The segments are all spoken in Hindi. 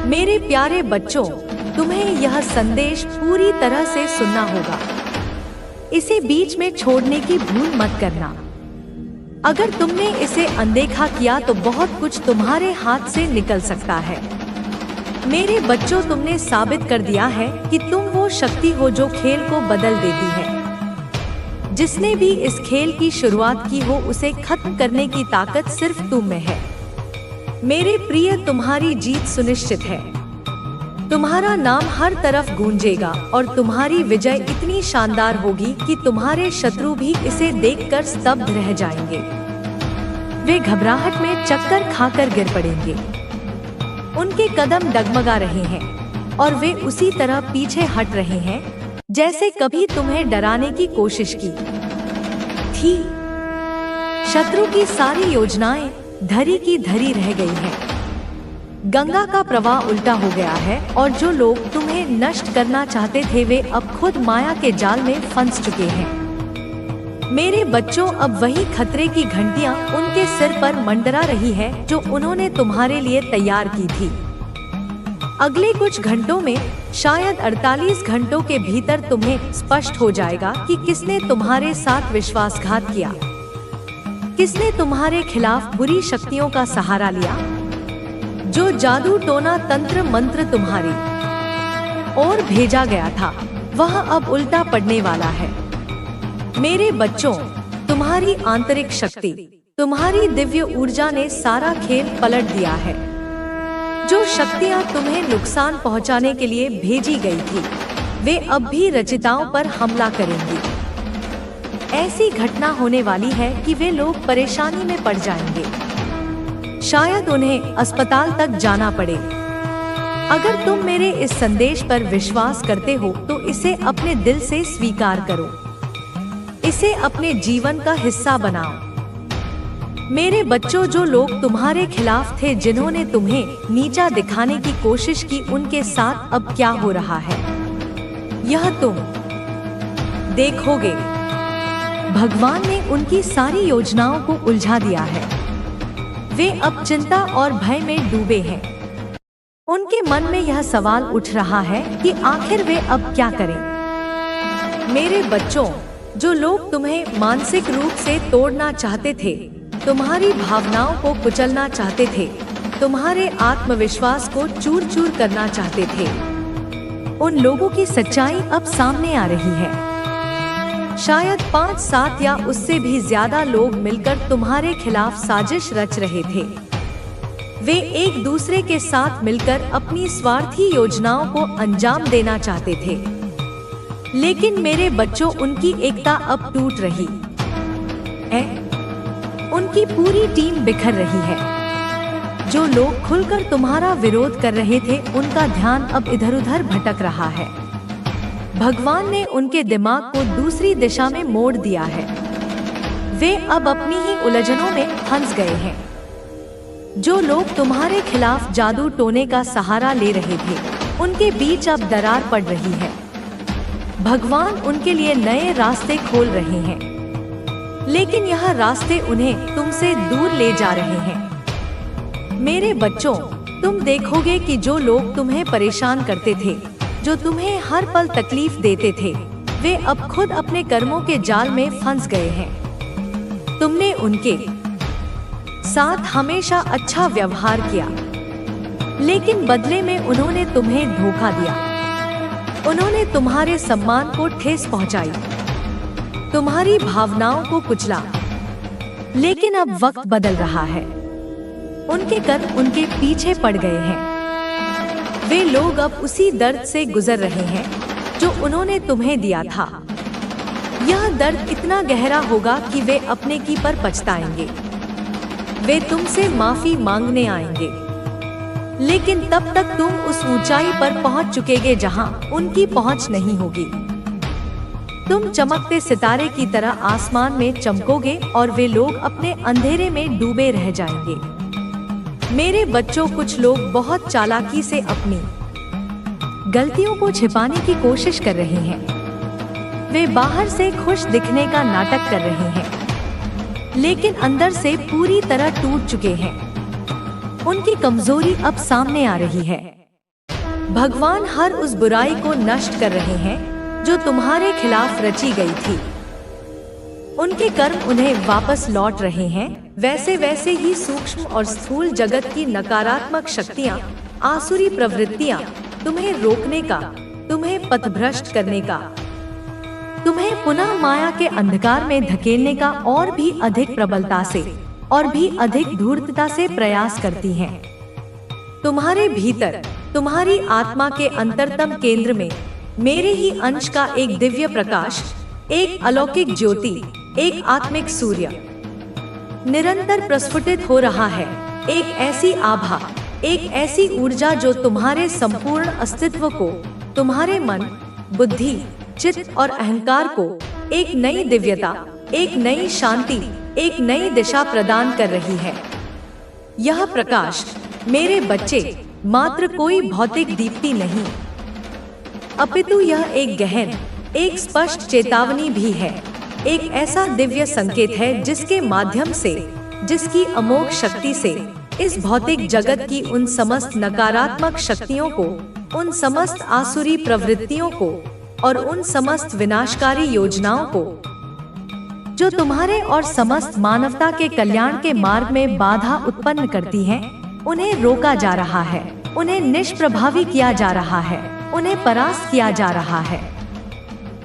मेरे प्यारे बच्चों, तुम्हें यह संदेश पूरी तरह से सुनना होगा। इसे बीच में छोड़ने की भूल मत करना। अगर तुमने इसे अनदेखा किया तो बहुत कुछ तुम्हारे हाथ से निकल सकता है। मेरे बच्चों, तुमने साबित कर दिया है कि तुम वो शक्ति हो जो खेल को बदल देती है। जिसने भी इस खेल की शुरुआत की हो, उसे खत्म करने की ताकत सिर्फ तुम में है। मेरे प्रिय, तुम्हारी जीत सुनिश्चित है। तुम्हारा नाम हर तरफ गूंजेगा और तुम्हारी विजय इतनी शानदार होगी कि तुम्हारे शत्रु भी इसे देखकर स्तब्ध रह जाएंगे। वे घबराहट में चक्कर खाकर गिर पड़ेंगे। उनके कदम डगमगा रहे हैं और वे उसी तरह पीछे हट रहे हैं जैसे कभी तुम्हें डराने की कोशिश की थी। शत्रु की सारी योजनाएं धरी की धरी रह गई हैं। गंगा का प्रवाह उल्टा हो गया है और जो लोग तुम्हें नष्ट करना चाहते थे, वे अब खुद माया के जाल में फंस चुके हैं। मेरे बच्चों, अब वही खतरे की घंटियां उनके सिर पर मंडरा रही है जो उन्होंने तुम्हारे लिए तैयार की थी। अगले कुछ घंटों में, शायद 48 घंटों के भीतर तुम्हें स्पष्ट हो जाएगा कि किसने तुम्हारे साथ विश्वासघात किया, किसने तुम्हारे खिलाफ बुरी शक्तियों का सहारा लिया। जो जादू टोना तंत्र मंत्र तुम्हारी ओर भेजा गया था, वह अब उल्टा पड़ने वाला है। मेरे बच्चों, तुम्हारी आंतरिक शक्ति, तुम्हारी दिव्य ऊर्जा ने सारा खेल पलट दिया है। जो शक्तियां तुम्हें नुकसान पहुंचाने के लिए भेजी गई थी, वे अब भी रचिताओं पर हमला करेंगी। ऐसी घटना होने वाली है कि वे लोग परेशानी में पड़ जाएंगे। शायद उन्हें अस्पताल तक जाना पड़े। अगर तुम मेरे इस संदेश पर विश्वास करते हो तो इसे अपने दिल से स्वीकार करो। इसे अपने जीवन का हिस्सा बनाओ। मेरे बच्चों, जो लोग तुम्हारे खिलाफ थे, जिन्होंने तुम्हें नीचा दिखाने की कोशिश की, उनके साथ अब क्या हो रहा है, यह तुम देखोगे। भगवान ने उनकी सारी योजनाओं को उलझा दिया है। वे अब चिंता और भय में डूबे हैं। उनके मन में यह सवाल उठ रहा है कि आखिर वे अब क्या करें। मेरे बच्चों, जो लोग तुम्हें मानसिक रूप से तोड़ना चाहते थे, तुम्हारी भावनाओं को कुचलना चाहते थे, तुम्हारे आत्मविश्वास को चूर चूर करना चाहते थे, उन लोगों की सच्चाई अब सामने आ रही है। शायद 5-7 या उससे भी ज्यादा लोग मिलकर तुम्हारे खिलाफ साजिश रच रहे थे। वे एक दूसरे के साथ मिलकर अपनी स्वार्थी योजनाओं को अंजाम देना चाहते थे। लेकिन मेरे बच्चों, उनकी एकता अब टूट रही है। उनकी पूरी टीम बिखर रही है। जो लोग खुलकर तुम्हारा विरोध कर रहे थे, उनका ध्यान अब इधर उधर भटक रहा है। भगवान ने उनके दिमाग को दूसरी दिशा में मोड़ दिया है। वे अब अपनी ही उलझनों में फंस गए हैं। जो लोग तुम्हारे खिलाफ जादू टोने का सहारा ले रहे थे, उनके बीच अब दरार पड़ रही है। भगवान उनके लिए नए रास्ते खोल रहे हैं, लेकिन यह रास्ते उन्हें तुमसे दूर ले जा रहे हैं। मेरे बच्चों, तुम देखोगे कि जो लोग तुम्हें परेशान करते थे, जो तुम्हें हर पल तकलीफ देते थे, वे अब खुद अपने कर्मों के जाल में फंस गए हैं। तुमने उनके साथ हमेशा अच्छा व्यवहार किया, लेकिन बदले में उन्होंने तुम्हें धोखा दिया। उन्होंने तुम्हारे सम्मान को ठेस पहुंचाई, तुम्हारी भावनाओं को कुचला। लेकिन अब वक्त बदल रहा है। उनके कर्म उनके पीछे पड़ गए हैं। वे लोग अब उसी दर्द से गुजर रहे हैं जो उन्होंने तुम्हें दिया था। यह दर्द इतना गहरा होगा कि वे अपने की पर पछताएंगे। वे तुमसे माफी मांगने आएंगे, लेकिन तब तक तुम उस ऊंचाई पर पहुंच चुकेगे जहां उनकी पहुंच नहीं होगी। तुम चमकते सितारे की तरह आसमान में चमकोगे और वे लोग अपने अंधेरे में डूबे रह जाएंगे। मेरे बच्चों, कुछ लोग बहुत चालाकी से अपनी गलतियों को छिपाने की कोशिश कर रहे हैं। वे बाहर से खुश दिखने का नाटक कर रहे हैं, लेकिन अंदर से पूरी तरह टूट चुके हैं। उनकी कमजोरी अब सामने आ रही है। भगवान हर उस बुराई को नष्ट कर रहे हैं जो तुम्हारे खिलाफ रची गई थी। उनके कर्म उन्हें वापस लौट रहे हैं। वैसे वैसे ही सूक्ष्म और स्थूल जगत की नकारात्मक शक्तियाँ, आसुरी प्रवृत्तियाँ तुम्हें रोकने का, तुम्हें पथभ्रष्ट करने का, तुम्हें पुनः माया के अंधकार में धकेलने का और भी अधिक प्रबलता से और भी अधिक धूर्तता से प्रयास करती हैं। तुम्हारे भीतर, तुम्हारी आत्मा के अंतरतम केंद्र में मेरे ही अंश का एक दिव्य प्रकाश, एक अलौकिक ज्योति, एक आत्मिक सूर्य निरंतर प्रस्फुटित हो रहा है। एक ऐसी आभा, एक ऐसी ऊर्जा जो तुम्हारे संपूर्ण अस्तित्व को, तुम्हारे मन, बुद्धि, चित्त और अहंकार को एक नई दिव्यता, एक नई शांति, एक नई दिशा प्रदान कर रही है। यह प्रकाश मेरे बच्चे मात्र कोई भौतिक दीप्ति नहीं, अपितु यह एक गहन, एक स्पष्ट चेतावनी भी है। एक ऐसा दिव्य संकेत है जिसके माध्यम से, जिसकी अमोघ शक्ति से इस भौतिक जगत की उन समस्त नकारात्मक शक्तियों को, उन समस्त आसुरी प्रवृत्तियों को और उन समस्त विनाशकारी योजनाओं को जो तुम्हारे और समस्त मानवता के कल्याण के मार्ग में बाधा उत्पन्न करती हैं, उन्हें रोका जा रहा है, उन्हें निष्प्रभावी किया जा रहा है, उन्हें परास्त किया जा रहा है।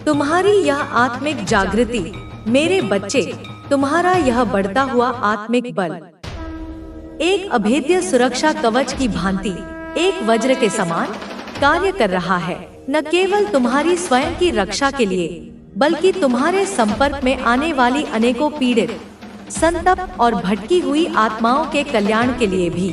तुम्हारी यह आत्मिक जागृति मेरे बच्चे, तुम्हारा यह बढ़ता हुआ आत्मिक बल एक अभेद्य सुरक्षा कवच की भांति, एक वज्र के समान कार्य कर रहा है। न केवल तुम्हारी स्वयं की रक्षा के लिए, बल्कि तुम्हारे संपर्क में आने वाली अनेकों पीड़ित, संतप्त और भटकी हुई आत्माओं के कल्याण के लिए भी।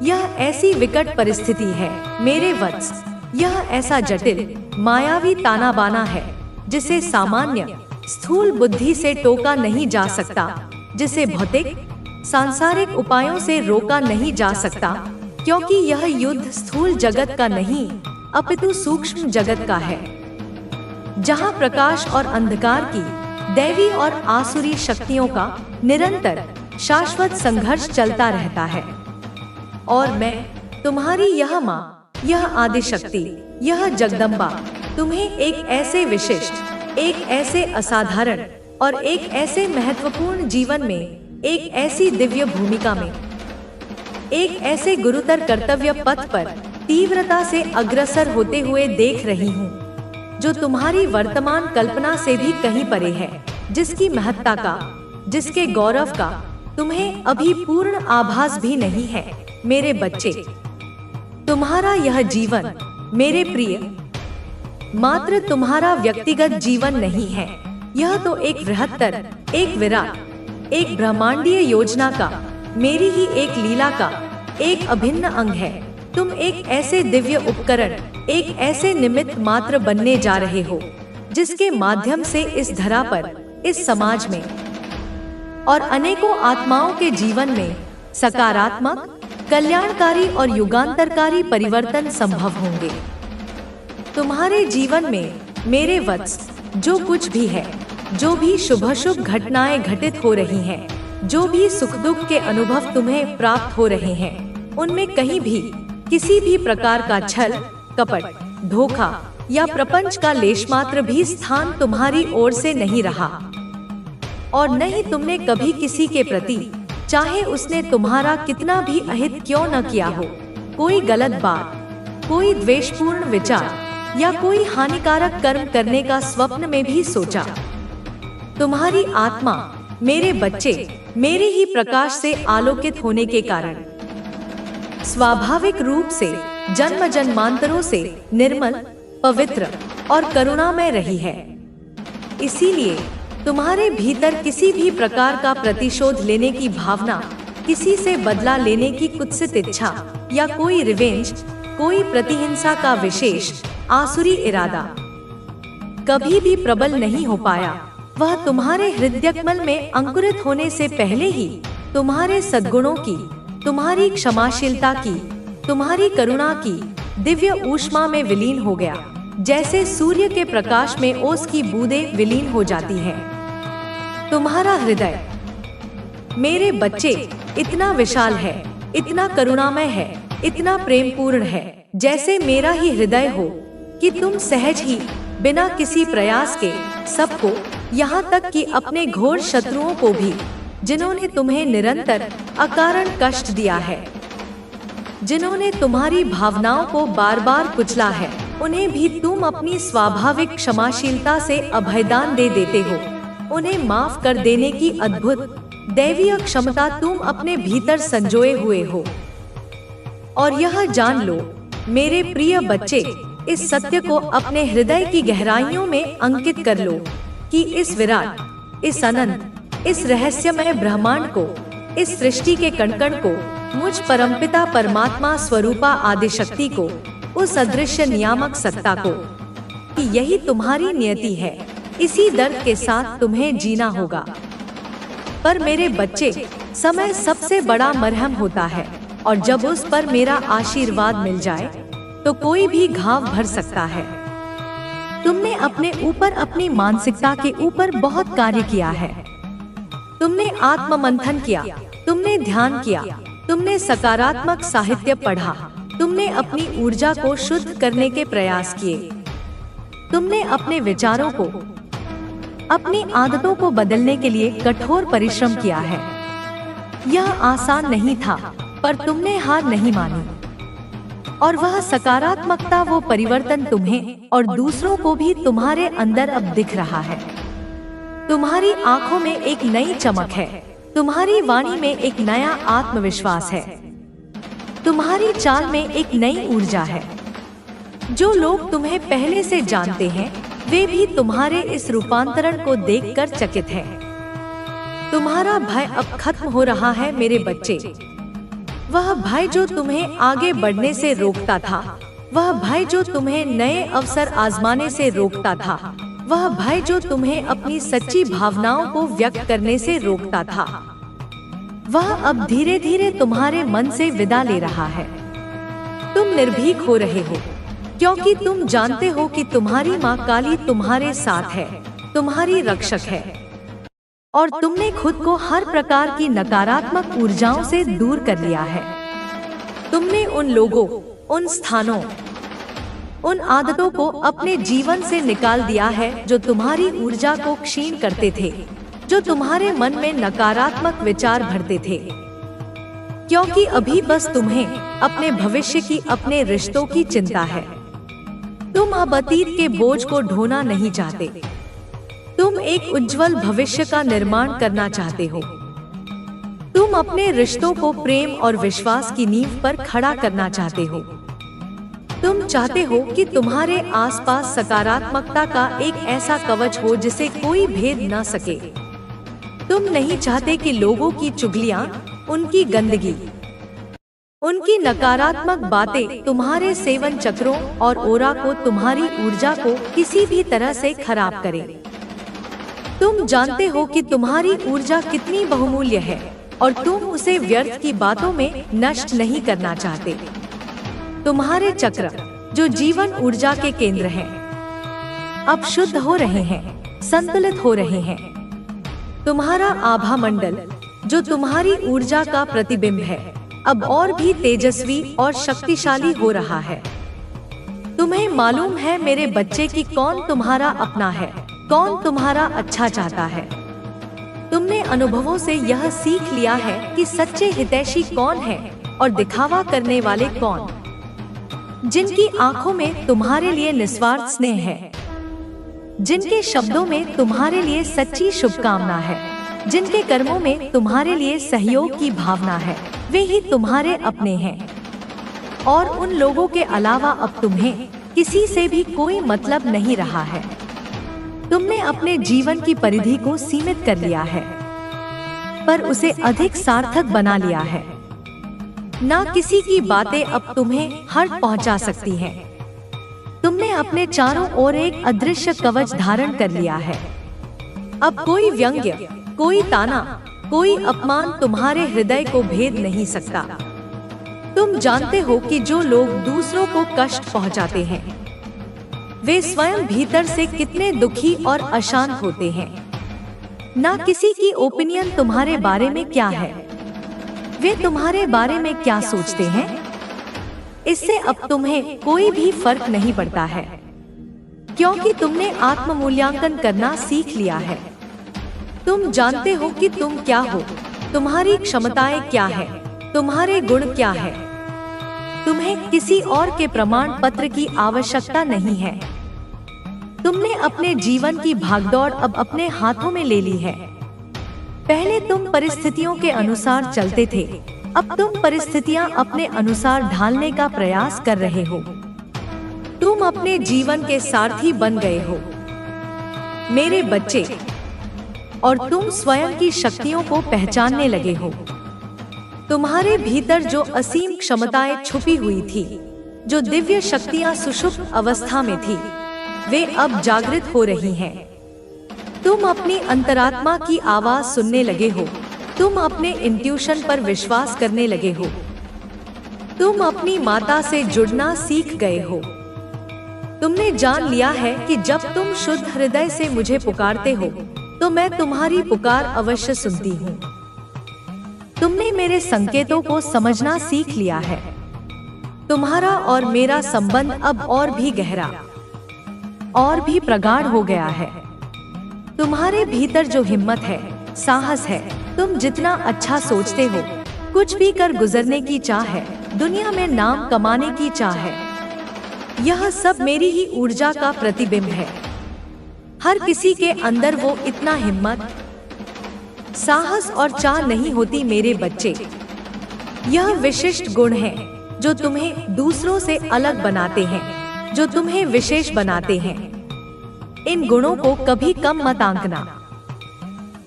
यह ऐसी विकट परिस्थिति है मेरे वत्स, यह ऐसा जटिल, मायावी ताना बाना है जिसे सामान्य स्थूल बुद्धि से टोका नहीं जा सकता, जिसे भौतिक सांसारिक उपायों से रोका नहीं जा सकता, क्योंकि यह युद्ध स्थूल जगत का नहीं अपितु सूक्ष्म जगत का है, जहां प्रकाश और अंधकार की, दैवी और आसुरी शक्तियों का निरंतर शाश्वत संघर्ष चलता रहता है। और मैं, तुम्हारी यह माँ, यह आदिशक्ति, यह जगदम्बा तुम्हें एक ऐसे विशिष्ट, एक ऐसे असाधारण और एक ऐसे महत्वपूर्ण जीवन में, एक ऐसी दिव्य भूमिका में, एक ऐसे गुरुतर कर्तव्य पथ पर तीव्रता से अग्रसर होते हुए देख रही हूँ, जो तुम्हारी वर्तमान कल्पना से भी कहीं परे है, जिसकी महत्ता का, जिसके गौरव का तुम्हें अभी पूर्ण आभास भी नहीं है। मेरे बच्चे, तुम्हारा यह जीवन मेरे प्रिय मात्र तुम्हारा व्यक्तिगत जीवन नहीं है, यह तो एक बृहत्तर, एक विराट, एक ब्रह्मांडीय योजना का, मेरी ही एक लीला का एक अभिन्न अंग है। तुम एक ऐसे दिव्य उपकरण, एक ऐसे निमित्त मात्र बनने जा रहे हो, जिसके माध्यम से इस धरा पर, इस समाज में और अनेकों आत्माओं के जीवन में सकारात्मक, कल्याणकारी और युगांतरकारी परिवर्तन संभव होंगे। तुम्हारे जीवन में मेरे वत्स, जो कुछ भी है, जो भी शुभ घटनाएं घटित हो रही हैं, जो भी सुख दुख के अनुभव तुम्हें प्राप्त हो रहे हैं, उनमें कहीं भी किसी भी प्रकार का छल, कपट, धोखा या प्रपंच का लेशमात्र भी स्थान तुम्हारी ओर से नहीं रहा। और न ही तुमने कभी किसी के प्रति, चाहे उसने तुम्हारा कितना भी अहित क्यों न किया हो, कोई गलत बात, कोई द्वेषपूर्ण विचार या कोई हानिकारक कर्म करने का स्वप्न में भी सोचा। तुम्हारी आत्मा मेरे बच्चे मेरे ही प्रकाश से आलोकित होने के कारण स्वाभाविक रूप से जन्म जन्मांतरों से निर्मल, पवित्र और करुणामय रही है। इसीलिए तुम्हारे भीतर किसी भी प्रकार का प्रतिशोध लेने की भावना, किसी से बदला लेने की कुत्सित इच्छा या कोई रिवेंज, कोई प्रतिहिंसा का विशेष आसुरी इरादा कभी भी प्रबल नहीं हो पाया। वह तुम्हारे हृदयकमल में अंकुरित होने से पहले ही तुम्हारे सद्गुणों की, तुम्हारी क्षमाशीलता की, तुम्हारी करुणा की दिव्य ऊष्मा में विलीन हो गया, जैसे सूर्य के प्रकाश में ओस की बूंदें विलीन हो जाती हैं। तुम्हारा हृदय मेरे बच्चे इतना विशाल है, इतना करुणामय है, इतना प्रेमपूर्ण है जैसे मेरा ही हृदय हो, कि तुम सहज ही बिना किसी प्रयास के सबको, यहाँ तक कि अपने घोर शत्रुओं को भी, जिन्होंने तुम्हें निरंतर अकारण कष्ट दिया है, जिन्होंने तुम्हारी भावनाओं को बार बार कुचला है, उन्हें भी तुम अपनी स्वाभाविक क्षमाशीलता से अभयदान दे देते हो। उन्हें माफ कर देने की अद्भुत दैवीय क्षमता तुम अपने भीतर संजोए हुए हो। और यह जान लो मेरे प्रिय बच्चे, इस सत्य को अपने हृदय की गहराइयों में अंकित कर लो कि इस विराट, इस अनंत, इस रहस्यमय ब्रह्मांड को, इस सृष्टि के कण-कण को, मुझ परमपिता परमात्मा स्वरूपा आदिशक्ति को, उस अदृश्य नियामक सत्ता को, कि यही तुम्हारी नियति है। इसी दर्द के साथ तुम्हें जीना होगा। पर मेरे बच्चे, समय सबसे बड़ा मरहम होता है, और जब उस पर मेरा आशीर्वाद मिल जाए तो कोई भी घाव भर सकता है। तुमने अपने ऊपर, अपनी मानसिकता के ऊपर बहुत कार्य किया है। तुमने आत्ममंथन किया, तुमने ध्यान किया, तुमने सकारात्मक साहित्य पढ़ा, तुमने अपनी ऊर्जा को शुद्ध करने के प्रयास किए, तुमने अपने विचारों को, अपनी आदतों को बदलने के लिए कठोर परिश्रम किया है। यह आसान नहीं था, पर तुमने हार नहीं मानी, और वह सकारात्मकता, वो परिवर्तन तुम्हें और दूसरों को भी तुम्हारे अंदर अब दिख रहा है। तुम्हारी आंखों में एक नई चमक है, तुम्हारी वाणी में एक नया आत्मविश्वास है, तुम्हारी चाल में एक नई ऊर्जा है। जो लोग तुम्हें पहले से जानते हैं, वे भी तुम्हारे इस रूपांतरण को देखकर चकित हैं। तुम्हारा भय अब खत्म हो रहा है मेरे बच्चे। वह भय जो तुम्हें आगे बढ़ने से रोकता था, वह भय जो तुम्हें नए अवसर आजमाने से रोकता था, वह भय जो तुम्हें अपनी सच्ची भावनाओं को व्यक्त करने से रोकता था, वह अब धीरे धीरे तुम्हारे मन से विदा ले रहा है। तुम निर्भीक हो रहे हो, क्योंकि तुम जानते हो कि तुम्हारी माँ काली तुम्हारे साथ है, तुम्हारी रक्षक है, और तुमने खुद को हर प्रकार की नकारात्मक ऊर्जाओं से दूर कर लिया है। तुमने उन लोगों, उन स्थानों, उन आदतों को अपने जीवन से निकाल दिया है जो तुम्हारी ऊर्जा को क्षीण करते थे, जो तुम्हारे मन में नकारात्मक विचार भरते थे। क्योंकि अभी बस तुम्हें अपने भविष्य की, अपने रिश्तों की चिंता है। तुम अब अतीत के बोझ को ढोना नहीं चाहते। तुम एक उज्जवल भविष्य का निर्माण करना चाहते हो। तुम अपने रिश्तों को प्रेम और विश्वास की नींव पर खड़ा करना चाहते हो। तुम चाहते हो कि तुम्हारे आसपास सकारात्मकता का एक ऐसा कवच हो जिसे कोई भेद न सके। तुम नहीं चाहते कि लोगों की चुगलियां, उनकी गंदगी, उनकी नकारात्मक बातें तुम्हारे सेवन चक्रों और ओरा को, तुम्हारी ऊर्जा को किसी भी तरह से खराब करें। तुम जानते हो कि तुम्हारी ऊर्जा कितनी बहुमूल्य है, और तुम उसे व्यर्थ की बातों में नष्ट नहीं करना चाहते। तुम्हारे चक्र, जो जीवन ऊर्जा के केंद्र हैं, अब शुद्ध हो रहे हैं, संतुलित हो रहे हैं। तुम्हारा आभा मंडल, जो तुम्हारी ऊर्जा का प्रतिबिंब है, अब और भी तेजस्वी और शक्तिशाली हो रहा है। तुम्हें मालूम है मेरे बच्चे कि कौन तुम्हारा अपना है, कौन तुम्हारा अच्छा चाहता है। तुमने अनुभवों से यह सीख लिया है कि सच्चे हितैषी कौन है और दिखावा करने वाले कौन, जिनकी आंखों में तुम्हारे लिए निस्वार्थ स्नेह है, जिनके शब्दों में तुम्हारे लिए सच्ची शुभकामना है, जिनके कर्मों में तुम्हारे लिए सहयोग की भावना है, वे ही तुम्हारे अपने हैं। और उन लोगों के अलावा अब तुम्हें किसी से भी कोई मतलब नहीं रहा है। तुमने अपने जीवन की परिधि को सीमित कर लिया है, पर उसे अधिक सार्थक बना लिया है। ना किसी की बातें अब तुम्हें हर्ट पहुंचा सकती हैं। तुमने अपने चारों ओर एक अदृश्य कवच धारण कर लिया है। अब कोई व्यंग्य, कोई ताना, कोई अपमान तुम्हारे हृदय को भेद नहीं सकता। तुम जानते हो कि जो लोग दूसरों को कष्ट पहुंचाते हैं, वे स्वयं भीतर से कितने दुखी और अशांत होते हैं। ना किसी की ओपिनियन तुम्हारे बारे में क्या है, वे तुम्हारे बारे में क्या सोचते हैं, इससे अब तुम्हें कोई भी फर्क नहीं पड़ता है, क्योंकि तुमने आत्म मूल्यांकन करना सीख लिया है। तुम जानते हो कि तुम क्या हो, तुम्हारी क्षमताएं क्या है, तुम्हारे गुण क्या है। तुम्हें किसी और के प्रमाण पत्र की आवश्यकता नहीं है। तुमने अपने जीवन की भागदौड़ अब अपने हाथों में ले ली है। पहले तुम परिस्थितियों के अनुसार चलते थे, अब तुम परिस्थितियां अपने अनुसार ढालने का प्रयास कर रहे हो। तुम अपने जीवन के सारथी बन गए हो मेरे बच्चे, और तुम स्वयं की शक्तियों को पहचानने लगे हो। तुम्हारे भीतर जो असीम क्षमताएं छुपी हुई थी, जो दिव्य शक्तियां सुषुप्त अवस्था में थी, वे अब जागृत हो रही हैं। तुम अपनी अंतरात्मा की आवाज सुनने लगे हो। तुम अपने इंट्यूशन पर विश्वास करने लगे हो। तुम अपनी माता से जुड़ना सीख गए हो। तुमने जान लिया है कि जब तुम शुद्ध हृदय से मुझे पुकारते हो, तो मैं तुम्हारी पुकार अवश्य सुनती हूँ। तुमने मेरे संकेतों को समझना सीख लिया है। तुम्हारा और मेरा संबंध अब और भी गहरा और भी प्रगाढ़ हो गया है। तुम्हारे भीतर जो हिम्मत है, साहस है, तुम जितना अच्छा सोचते हो, कुछ भी कर गुजरने की चाह है, दुनिया में नाम कमाने की चाह है, यह सब मेरी ही ऊर्जा का प्रतिबिंब है। हर किसी के अंदर वो इतना हिम्मत, साहस और चाह नहीं होती मेरे बच्चे। यह विशिष्ट गुण है जो तुम्हें दूसरों से अलग बनाते हैं, जो तुम्हें विशेष बनाते हैं। इन गुणों को कभी कम मत आंकना।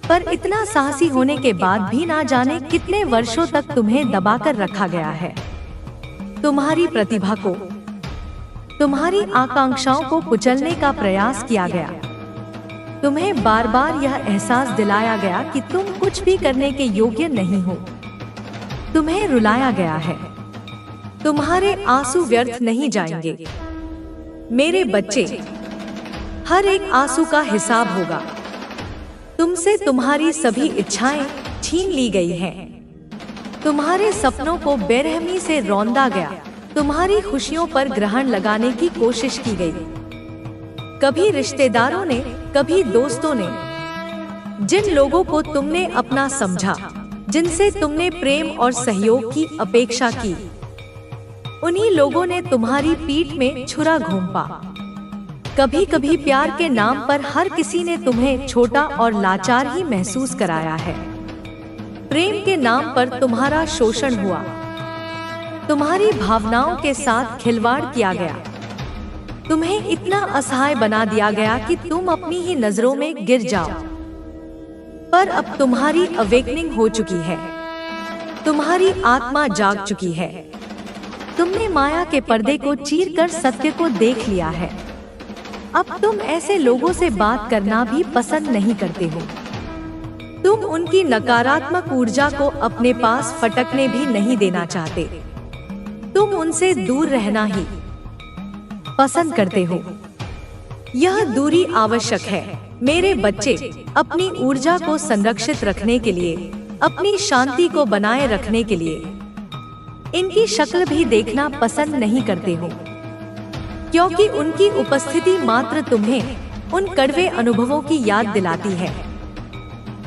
पर इतना साहसी होने के बाद भी ना जाने कितने वर्षों तक तुम्हें दबाकर रखा गया है। तुम्हारी प्रतिभा को, तुम्हारी आकांक्षाओं को कुचलने का प्रयास किया गया। तुम्हें बार बार यह एहसास दिलाया गया कि तुम कुछ भी करने के योग्य नहीं हो। तुम्हें रुलाया गया है। तुम्हारे आंसू व्यर्थ नहीं जाएंगे मेरे बच्चे। हर एक आंसू का हिसाब होगा। तुमसे तुम्हारी सभी इच्छाएं छीन ली गई हैं। तुम्हारे सपनों को बेरहमी से रौंदा गया। तुम्हारी खुशियों पर ग्रहण लगाने की कोशिश की गई। कभी रिश्तेदारों ने, कभी दोस्तों ने, जिन लोगों को तुमने अपना समझा, जिनसे तुमने प्रेम और सहयोग की अपेक्षा की, उन्हीं लोगों ने तुम्हारी पीठ में छुरा घोंपा। कभी कभी प्यार के नाम पर हर किसी ने तुम्हें छोटा और लाचार ही महसूस कराया है। प्रेम के नाम पर तुम्हारा शोषण हुआ। तुम्हारी भावनाओं के साथ खिलवाड़ किया गया। तुम्हें इतना असहाय बना दिया गया कि तुम अपनी ही नजरों में गिर जाओ। पर अब तुम्हारी अवेकनिंग हो चुकी है। तुम्हारी आत्मा जाग चुकी है। तुमने माया के पर्दे को चीरकर सत्य को देख लिया है। अब तुम ऐसे लोगों से बात करना भी पसंद नहीं करते हो। तुम उनकी नकारात्मक ऊर्जा को अपने पास फटकने भी नहीं देना चाहते। तुम उनसे दूर रहना ही पसंद करते हो। यह दूरी आवश्यक है मेरे बच्चे। अपनी ऊर्जा को संरक्षित रखने के लिए, अपनी शांति को बनाए रखने के लिए इनकी शक्ल भी देखना पसंद नहीं करते हो, क्योंकि उनकी उपस्थिति मात्र तुम्हें उन कड़वे अनुभवों की याद दिलाती है,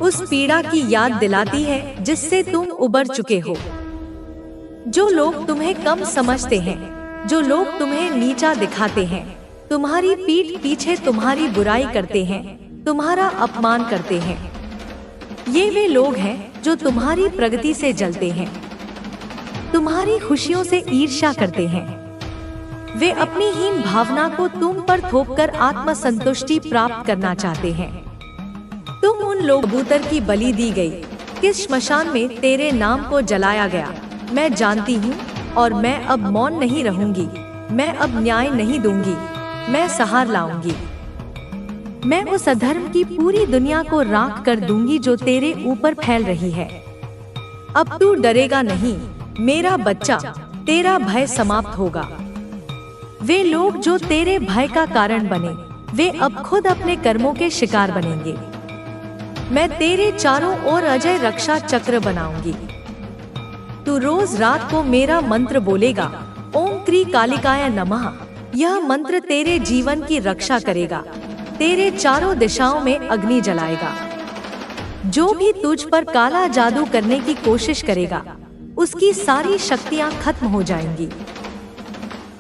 उस पीड़ा की याद दिलाती है जिससे तुम उबर चुके हो। जो लोग तुम्हें कम समझते हैं, जो लोग तुम्हें नीचा दिखाते हैं, तुम्हारी पीठ पीछे तुम्हारी बुराई करते हैं, तुम्हारा अपमान करते हैं, ये वे लोग हैं जो तुम्हारी प्रगति से जलते हैं, तुम्हारी खुशियों से ईर्ष्या करते हैं। वे अपनी हीन भावना को तुम पर थोपकर आत्मसंतुष्टि प्राप्त करना चाहते हैं। तुम उन लोग कबूतर की बलि दी गई, किस श्मशान में तेरे नाम को जलाया गया, मैं जानती हूँ। और मैं अब मौन नहीं रहूंगी। मैं अब न्याय नहीं दूंगी, मैं सहार लाऊंगी। मैं उस अधर्म की पूरी दुनिया को राख कर दूंगी जो तेरे ऊपर फैल रही है। अब तू डरेगा नहीं मेरा बच्चा, तेरा भय समाप्त होगा। वे लोग जो तेरे भय का कारण बने, वे अब खुद अपने कर्मों के शिकार बनेंगे। मैं तेरे चारों ओर अजय रक्षा चक्र बनाऊंगी। तू रोज रात को मेरा मंत्र बोलेगा, ओम क्री कालिकाय नमः। यह मंत्र तेरे जीवन की रक्षा करेगा, तेरे चारों दिशाओं में अग्नि जलाएगा। जो भी तुझ पर काला जादू करने की कोशिश करेगा, उसकी सारी शक्तियां खत्म हो जाएंगी।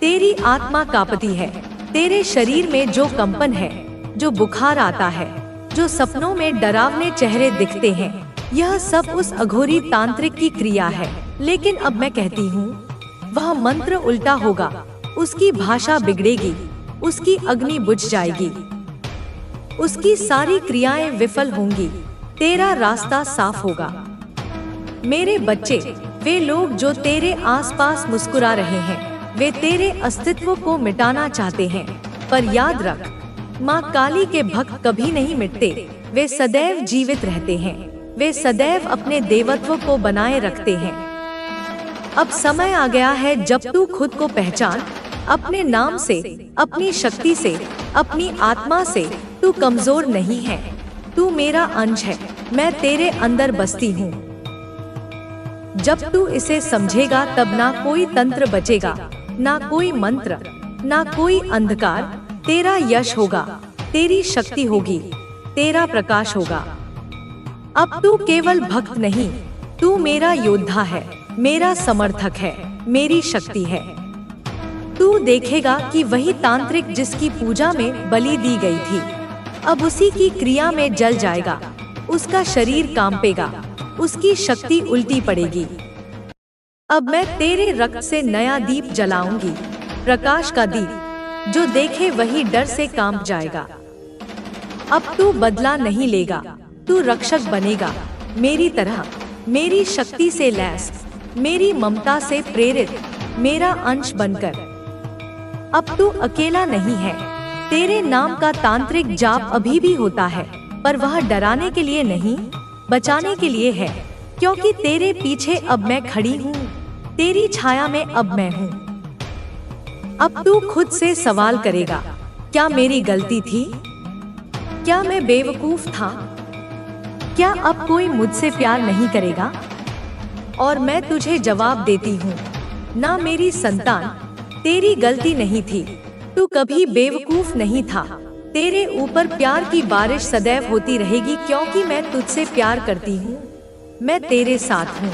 तेरी आत्मा कांपती है, तेरे शरीर में जो कंपन है, जो बुखार आता है, जो सपनों में डरावने चेहरे दिखते हैं, यह सब उस अघोरी तांत्रिक की क्रिया है। लेकिन अब मैं कहती हूँ, वह मंत्र उल्टा होगा, उसकी भाषा बिगड़ेगी, उसकी अग्नि बुझ जाएगी, उसकी सारी क्रियाएं विफल होंगी, तेरा रास्ता साफ होगा। मेरे बच्चे, वे लोग जो तेरे आसपास मुस्कुरा रहे हैं, वे तेरे अस्तित्व को मिटाना चाहते हैं, पर याद रख, माँ काली के भक्त कभी नहीं मिटते, वे सदैव जीवित रहते हैं, वे सदैव अपने देवत्व को बनाए रखते हैं। अब समय आ गया है जब तू खुद को पहचान, अपने नाम से, अपनी शक्ति से, अपनी आत्मा से। तू कमजोर नहीं है, तू मेरा अंश है, मैं तेरे अंदर बसती हूँ। जब तू इसे समझेगा तब ना कोई तंत्र बचेगा, ना कोई मंत्र, ना कोई अंधकार। तेरा यश होगा, तेरी शक्ति होगी, तेरा प्रकाश होगा। अब तू केवल भक्त नहीं, तू मेरा योद्धा है, मेरा समर्थक है, मेरी शक्ति है। तू देखेगा कि वही तांत्रिक जिसकी पूजा में बलि दी गई थी, अब उसी की क्रिया में जल जाएगा, उसका शरीर कांपेगा, उसकी शक्ति उल्टी पड़ेगी। अब मैं तेरे रक्त से नया दीप जलाऊंगी, प्रकाश का दीप, जो देखे वही डर से कांप जाएगा। अब तू बदला नहीं लेगा, तू रक्षक बनेगा, मेरी तरह, मेरी शक्ति से लैस, मेरी ममता से प्रेरित, मेरा अंश बनकर। अब तू अकेला नहीं है, तेरे नाम का तांत्रिक जाप अभी भी होता है, पर वह डराने के लिए नहीं, बचाने के लिए है, क्योंकि तेरे पीछे अब मैं खड़ी हूँ, तेरी छाया में अब मैं हूँ। अब तू खुद से सवाल करेगा, क्या मेरी गलती थी? क्या मैं बेवकूफ था? क्या अब कोई मुझसे प्यार नहीं करेगा? और मैं तुझे जवाब देती हूँ, ना मेरी संतान, तेरी गलती नहीं थी, तू कभी बेवकूफ नहीं था। तेरे ऊपर प्यार की बारिश सदैव होती रहेगी, क्योंकि मैं तुझसे प्यार करती हूँ, मैं तेरे साथ हूँ।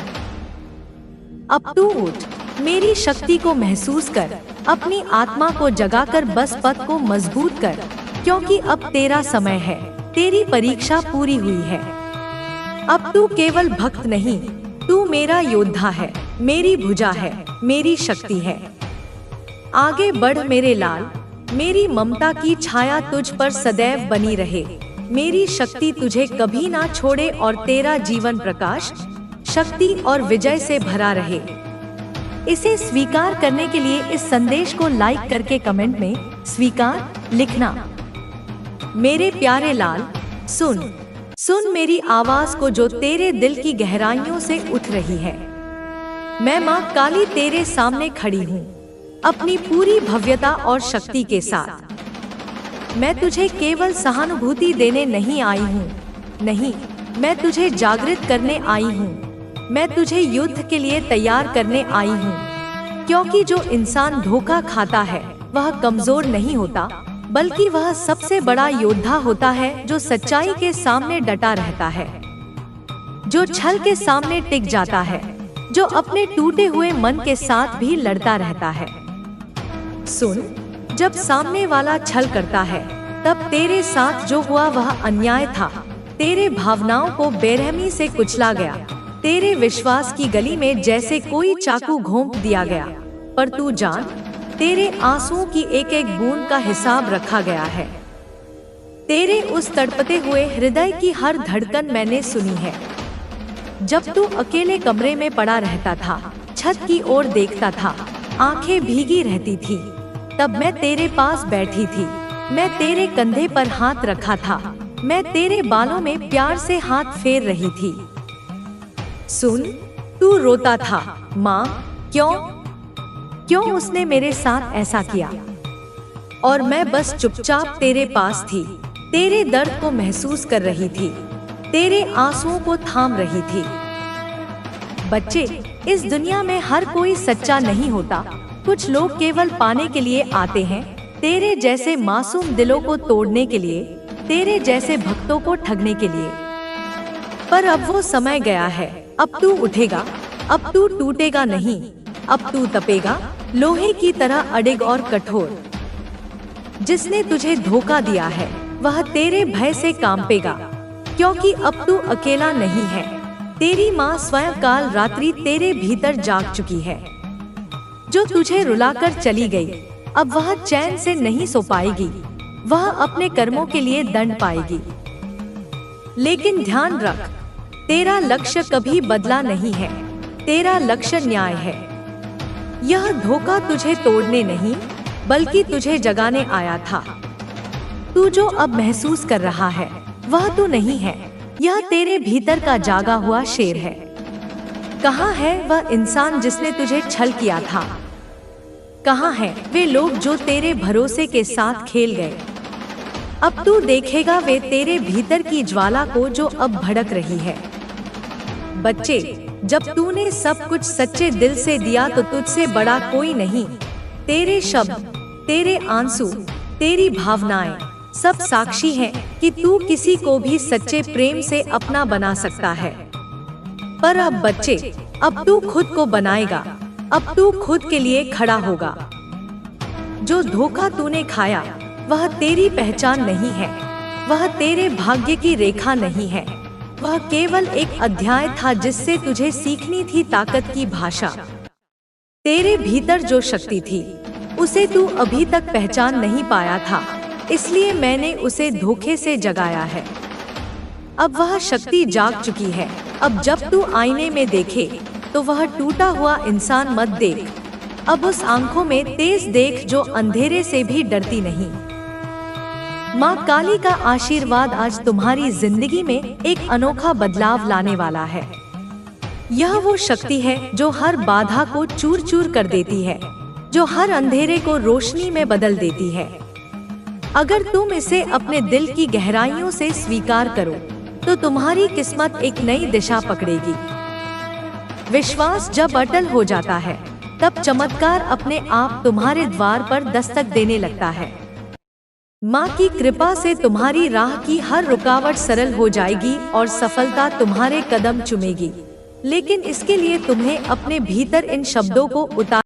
अब तू उठ, मेरी शक्ति को महसूस कर, अपनी आत्मा को जगाकर बस पथ को मजबूत कर, क्योंकि अब तेरा समय है, तेरी परीक्षा पूरी हुई है। अब तू केवल भक्त नहीं, तू मेरा योद्धा है, मेरी भुजा है, मेरी शक्ति है। आगे बढ़ मेरे लाल, मेरी ममता की छाया तुझ पर सदैव बनी रहे, मेरी शक्ति तुझे कभी ना छोड़े और तेरा जीवन प्रकाश, शक्ति और विजय से भरा रहे। इसे स्वीकार करने के लिए इस संदेश को लाइक करके कमेंट में स्वीकार लिखना। मेरे प्यारे लाल, सुन सुन मेरी आवाज को जो तेरे दिल की गहराइयों से उठ रही है। मैं माँ काली तेरे सामने खड़ी हूँ, अपनी पूरी भव्यता और शक्ति के साथ। मैं तुझे केवल सहानुभूति देने नहीं आई हूँ, नहीं, मैं तुझे जागृत करने आई हूँ, मैं तुझे युद्ध के लिए तैयार करने आई हूँ। क्योंकि जो इंसान धोखा खाता है वह कमजोर नहीं होता, बल्कि वह सबसे बड़ा योद्धा होता है, जो सच्चाई के सामने डटा रहता है, जो छल के सामने टिक जाता है, जो अपने टूटे हुए मन के साथ भी लड़ता रहता है। सुन, जब सामने वाला छल करता है, तब तेरे साथ जो हुआ वह अन्याय था। तेरे भावनाओं को बेरहमी से कुचला गया, तेरे विश्वास की गली में जैसे कोई चाकू घोंप दिया गया। पर तू जान, तेरे आंसुओं की एक एक बूंद का हिसाब रखा गया है। तेरे उस तड़पते हुए हृदय की हर धड़कन मैंने सुनी है। जब तू अकेले कमरे में पड़ा रहता था, छत की ओर देखता था, आंखें भीगी रहती थी, तब मैं तेरे पास बैठी थी, मैं तेरे कंधे पर हाथ रखा था, मैं तेरे बालों में प्यार से हाथ फेर रही थी। सुन, तू रोता था, माँ क्यों उसने मेरे साथ ऐसा किया? और मैं बस चुपचाप तेरे पास थी, तेरे दर्द को महसूस कर रही थी, तेरे आंसुओं को थाम रही थी। बच्चे, इस दुनिया में हर कोई सच्चा नहीं होता, कुछ लोग केवल पाने के लिए आते हैं, तेरे जैसे मासूम दिलों को तोड़ने के लिए, तेरे जैसे भक्तों को ठगने के लिए। पर अब वो समय गया है, अब तू उठेगा, अब तू टूटेगा नहीं, अब तू तपेगा, लोहे की तरह अडिग और कठोर। जिसने तुझे धोखा दिया है वह तेरे भय से कांपेगा, क्योंकि अब तू अकेला नहीं है। तेरी माँ स्वयं काल रात्रि तेरे भीतर जाग चुकी है। जो तुझे रुलाकर चली गई, अब वह चैन से नहीं सो पाएगी, वह अपने कर्मों के लिए दंड पाएगी। लेकिन ध्यान रख, तेरा लक्ष्य कभी बदला नहीं है, तेरा लक्ष्य न्याय है। यह धोखा तुझे तोड़ने नहीं बल्कि तुझे जगाने आया था। तू जो अब महसूस कर रहा है वह तू नहीं है, यह तेरे भीतर का जागा हुआ शेर है। कहाँ है वह इंसान जिसने तुझे छल किया था? कहाँ है वे लोग जो तेरे भरोसे के साथ खेल गए? अब तू देखेगा वे तेरे भीतर की ज्वाला को जो अब भड़क रही है। बच्चे, जब तूने सब कुछ सच्चे दिल से दिया तो तुझसे बड़ा कोई नहीं। तेरे शब्द, तेरे आंसू, तेरी भावनाएं सब साक्षी हैं कि तू किसी को भी सच्चे प्रेम से अपना बना सकता है। पर अब बच्चे, अब तू खुद को बनाएगा, अब तू खुद के लिए खड़ा होगा। जो धोखा तूने खाया वह तेरी पहचान नहीं है, वह तेरे भाग्य की रेखा नहीं है, वह केवल एक अध्याय था जिससे तुझे सीखनी थी ताकत की भाषा। तेरे भीतर जो शक्ति थी उसे तू अभी तक पहचान नहीं पाया था, इसलिए मैंने उसे धोखे से जगाया है। अब वह शक्ति जाग चुकी है। अब जब तू आईने में देखे तो वह टूटा हुआ इंसान मत देख, अब उस आंखों में तेज देख जो अंधेरे से भी डरती नहीं। माँ काली का आशीर्वाद आज तुम्हारी जिंदगी में एक अनोखा बदलाव लाने वाला है। यह वो शक्ति है जो हर बाधा को चूर चूर कर देती है, जो हर अंधेरे को रोशनी में बदल देती है। अगर तुम इसे अपने दिल की गहराइयों से स्वीकार करो तो तुम्हारी किस्मत एक नई दिशा पकड़ेगी। विश्वास जब अटल हो जाता है तब चमत्कार अपने आप तुम्हारे द्वार पर दस्तक देने लगता है। माँ की कृपा से तुम्हारी राह की हर रुकावट सरल हो जाएगी और सफलता तुम्हारे कदम चूमेगी। लेकिन इसके लिए तुम्हें अपने भीतर इन शब्दों को उतार